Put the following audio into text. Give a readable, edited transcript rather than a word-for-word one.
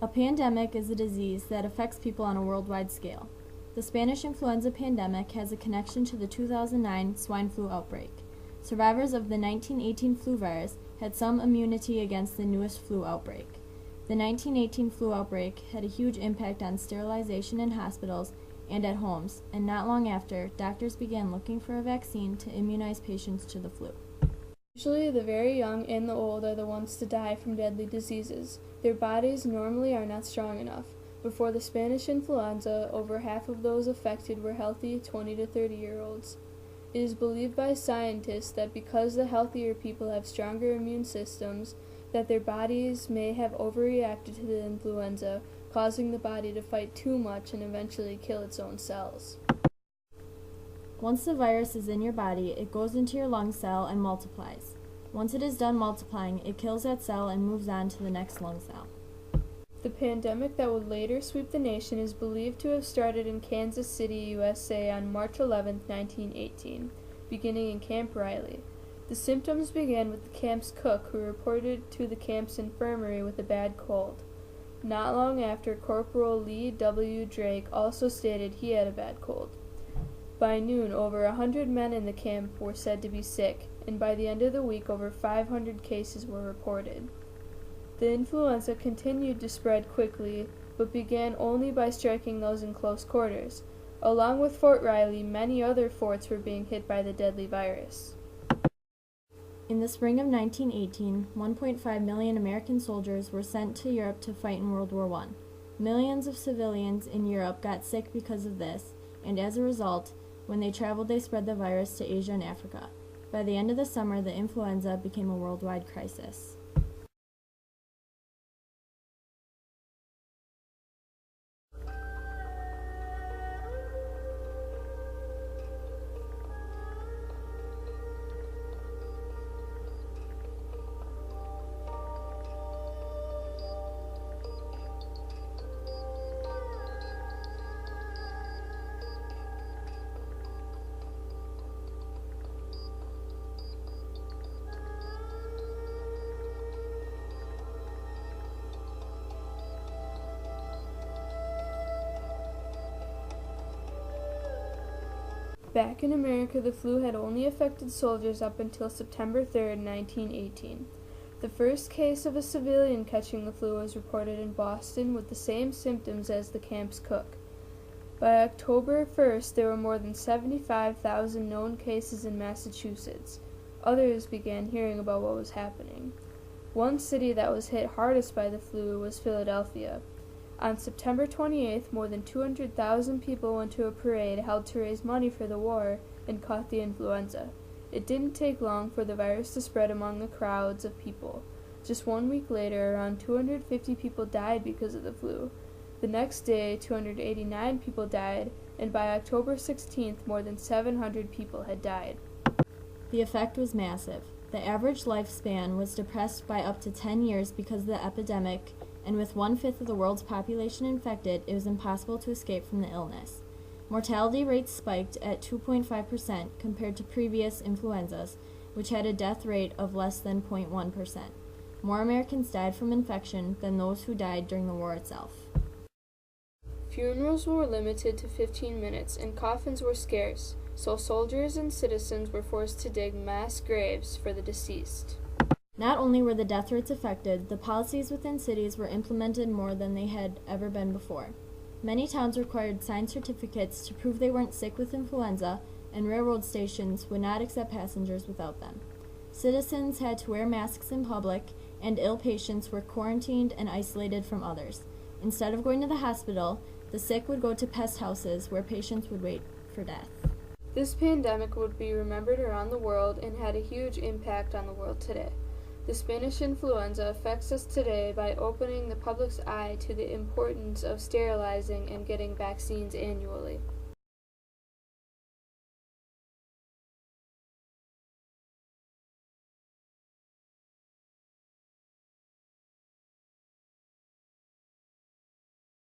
A pandemic is a disease that affects people on a worldwide scale. The Spanish influenza pandemic has a connection to the 2009 swine flu outbreak. Survivors of the 1918 flu virus had some immunity against the newest flu outbreak. The 1918 flu outbreak had a huge impact on sterilization in hospitals and at homes, and not long after, doctors began looking for a vaccine to immunize patients to the flu. Usually, the very young and the old are the ones to die from deadly diseases. Their bodies normally are not strong enough. Before the Spanish influenza, over half of those affected were healthy 20 to 30-year-olds. It is believed by scientists that because the healthier people have stronger immune systems, that their bodies may have overreacted to the influenza, causing the body to fight too much and eventually kill its own cells. Once the virus is in your body, it goes into your lung cell and multiplies. Once it is done multiplying, it kills that cell and moves on to the next lung cell. The pandemic that would later sweep the nation is believed to have started in Kansas City, USA on March 11, 1918, beginning in Camp Riley. The symptoms began with the camp's cook, who reported to the camp's infirmary with a bad cold. Not long after, Corporal Lee W. Drake also stated he had a bad cold. By noon, over 100 men in the camp were said to be sick, and by the end of the week, over 500 cases were reported. The influenza continued to spread quickly, but began only by striking those in close quarters. Along with Fort Riley, many other forts were being hit by the deadly virus. In the spring of 1918, 1.5 million American soldiers were sent to Europe to fight in World War I. Millions of civilians in Europe got sick because of this, and as a result, when they traveled, they spread the virus to Asia and Africa. By the end of the summer, the influenza became a worldwide crisis. Back in America, the flu had only affected soldiers up until September 3, 1918. The first case of a civilian catching the flu was reported in Boston with the same symptoms as the camp's cook. By October 1st, there were more than 75,000 known cases in Massachusetts. Others began hearing about what was happening. One city that was hit hardest by the flu was Philadelphia. On September 28th, more than 200,000 people went to a parade held to raise money for the war and caught the influenza. It didn't take long for the virus to spread among the crowds of people. Just 1 week later, around 250 people died because of the flu. The next day, 289 people died, and by October 16th, more than 700 people had died. The effect was massive. The average lifespan was depressed by up to 10 years because of the epidemic, and with 1/5 of the world's population infected, it was impossible to escape from the illness. Mortality rates spiked at 2.5% compared to previous influenzas, which had a death rate of less than 0.1%. More Americans died from infection than those who died during the war itself. Funerals were limited to 15 minutes, and coffins were scarce, so soldiers and citizens were forced to dig mass graves for the deceased. Not only were the death rates affected, the policies within cities were implemented more than they had ever been before. Many towns required signed certificates to prove they weren't sick with influenza, and railroad stations would not accept passengers without them. Citizens had to wear masks in public, and ill patients were quarantined and isolated from others. Instead of going to the hospital, the sick would go to pest houses where patients would wait for death. This pandemic would be remembered around the world and had a huge impact on the world today. The Spanish influenza affects us today by opening the public's eye to the importance of sterilizing and getting vaccines annually.